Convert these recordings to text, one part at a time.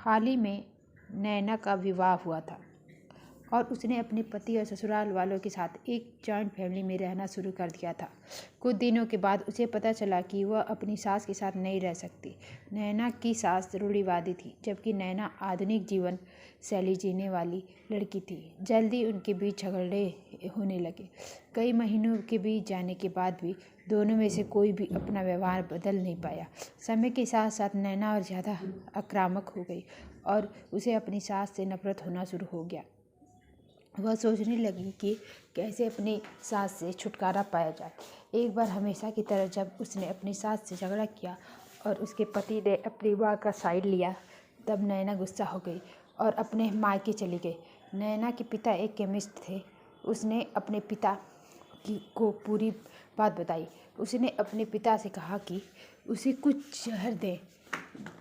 हाल ही में नैना का विवाह हुआ था और उसने अपने पति और ससुराल वालों के साथ एक जॉइंट फैमिली में रहना शुरू कर दिया था। कुछ दिनों के बाद उसे पता चला कि वह अपनी सास के साथ नहीं रह सकती। नैना की सास रूढ़िवादी थी, जबकि नैना आधुनिक जीवन शैली जीने वाली लड़की थी। जल्दी उनके बीच झगड़े होने लगे। कई महीनों के बीत जाने के बाद भी दोनों में से कोई भी अपना व्यवहार बदल नहीं पाया। समय के साथ साथ नैना और ज़्यादा आक्रामक हो गई और उसे अपनी सास से नफरत होना शुरू हो गया। वह सोचने लगी कि कैसे अपनी सास से छुटकारा पाया जाए। एक बार हमेशा की तरह जब उसने अपनी सास से झगड़ा किया और उसके पति ने अपनी माँ का साइड लिया, तब नैना गुस्सा हो गई और अपने मायके चली गई। नैना के पिता एक केमिस्ट थे। उसने अपने पिता को पूरी बात बताई। उसने अपने पिता से कहा कि उसे कुछ जहर दें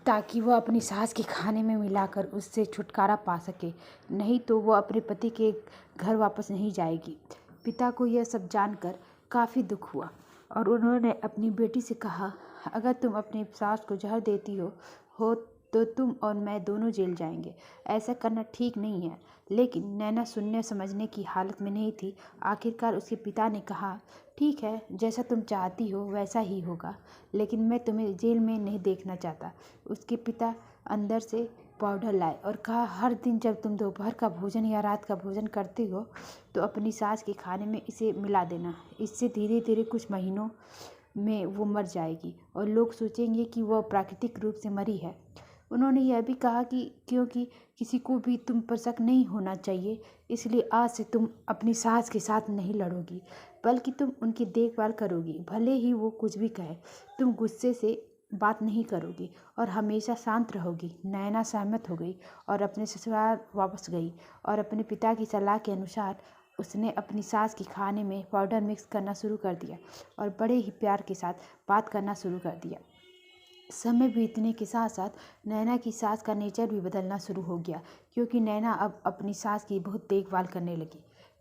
ताकि वह अपनी सास के खाने में मिलाकर उससे छुटकारा पा सके, नहीं तो वह अपने पति के घर वापस नहीं जाएगी। पिता को यह सब जानकर काफ़ी दुख हुआ और उन्होंने अपनी बेटी से कहा, अगर तुम अपनी सास को जहर देती हो तो तुम और मैं दोनों जेल जाएंगे। ऐसा करना ठीक नहीं है। लेकिन नैना सुनने समझने की हालत में नहीं थी। आखिरकार उसके पिता ने कहा, ठीक है, जैसा तुम चाहती हो वैसा ही होगा, लेकिन मैं तुम्हें जेल में नहीं देखना चाहता। उसके पिता अंदर से पाउडर लाए और कहा, हर दिन जब तुम दोपहर का भोजन या रात का भोजन करती हो तो अपनी सास के खाने में इसे मिला देना। इससे धीरे धीरे कुछ महीनों में वो मर जाएगी और लोग सोचेंगे कि वह प्राकृतिक रूप से मरी है। उन्होंने यह भी कहा कि क्योंकि किसी को भी तुम पर शक नहीं होना चाहिए, इसलिए आज से तुम अपनी सास के साथ नहीं लड़ोगी, बल्कि तुम उनकी देखभाल करोगी। भले ही वो कुछ भी कहे, तुम गुस्से से बात नहीं करोगी और हमेशा शांत रहोगी। नैना सहमत हो गई और अपने ससुराल वापस गई और अपने पिता की सलाह के अनुसार उसने अपनी सास के खाने में पाउडर मिक्स करना शुरू कर दिया और बड़े ही प्यार के साथ बात करना शुरू कर दिया। समय बीतने के साथ साथ नैना की सास का नेचर भी बदलना शुरू हो गया, क्योंकि नैना अब अपनी सास की बहुत देखभाल करने लगी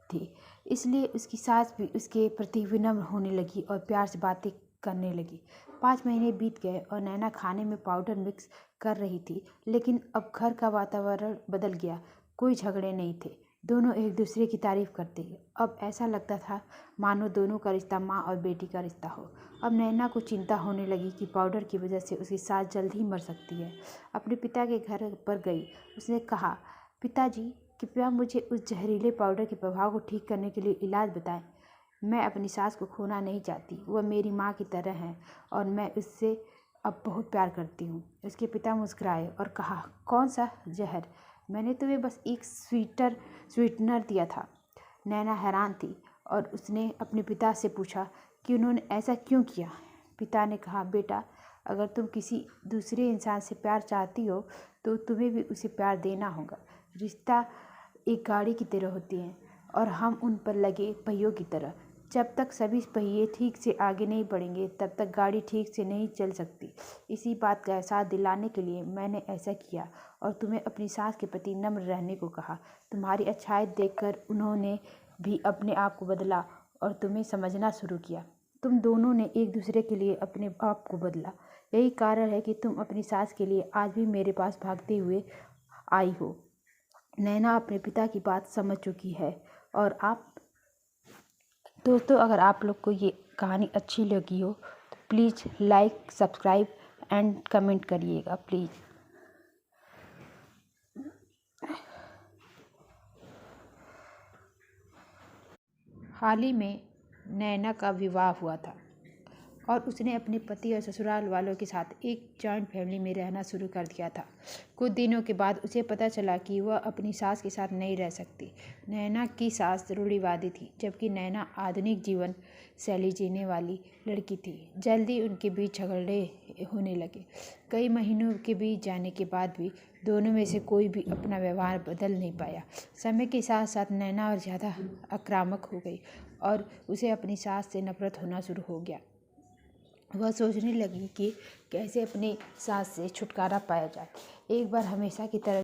थी। इसलिए उसकी सास भी उसके प्रति विनम्र होने लगी और प्यार से बातें करने लगी। 5 महीने बीत गए और नैना खाने में पाउडर मिक्स कर रही थी, लेकिन अब घर का वातावरण बदल गया। कोई झगड़े नहीं थे, दोनों एक दूसरे की तारीफ करते। अब ऐसा लगता था मानो दोनों का रिश्ता माँ और बेटी का रिश्ता हो। अब नैना को चिंता होने लगी कि पाउडर की वजह से उसकी सास जल्द ही मर सकती है। अपने पिता के घर पर गई। उसने कहा, पिताजी, कृपया मुझे उस जहरीले पाउडर के प्रभाव को ठीक करने के लिए इलाज बताएं। मैं अपनी सास को खोना नहीं चाहती। वह मेरी माँ की तरह है और मैं उससे अब बहुत प्यार करती हूँ। उसके पिता मुस्कुराए और कहा, कौन सा जहर? मैंने तुम्हें बस एक स्वीटनर दिया था। नैना हैरान थी और उसने अपने पिता से पूछा कि उन्होंने ऐसा क्यों किया। पिता ने कहा, बेटा, अगर तुम किसी दूसरे इंसान से प्यार चाहती हो तो तुम्हें भी उसे प्यार देना होगा। रिश्ता एक गाड़ी की तरह होती है और हम उन पर लगे पहियों की तरह। जब तक सभी पहिए ठीक से आगे नहीं बढ़ेंगे, तब तक गाड़ी ठीक से नहीं चल सकती। इसी बात का एहसास दिलाने के लिए मैंने ऐसा किया और तुम्हें अपनी सास के प्रति नम्र रहने को कहा। तुम्हारी अच्छाई देखकर उन्होंने भी अपने आप को बदला और तुम्हें समझना शुरू किया। तुम दोनों ने एक दूसरे के लिए अपने आप को बदला। यही कारण है कि तुम अपनी सास के लिए आज भी मेरे पास भागते हुए आई हो। नैना अपने पिता की बात समझ चुकी है। और आप दोस्तों, अगर आप लोग को ये कहानी अच्छी लगी हो तो please like, subscribe and comment करिएगा प्लीज़। हाल ही में नैना का विवाह हुआ था और उसने अपने पति और ससुराल वालों के साथ एक जॉइंट फैमिली में रहना शुरू कर दिया था। कुछ दिनों के बाद उसे पता चला कि वह अपनी सास के साथ नहीं रह सकती। नैना की सास रूढ़िवादी थी, जबकि नैना आधुनिक जीवन शैली जीने वाली लड़की थी। जल्दी उनके बीच झगड़े होने लगे। कई महीनों के बीत जाने के बाद भी दोनों में से कोई भी अपना व्यवहार बदल नहीं पाया। समय के साथ साथ नैना और ज़्यादा आक्रामक हो गई और उसे अपनी सास से नफरत होना शुरू हो गया। वह सोचने लगी कि कैसे अपनी सास से छुटकारा पाया जाए। एक बार हमेशा की तरह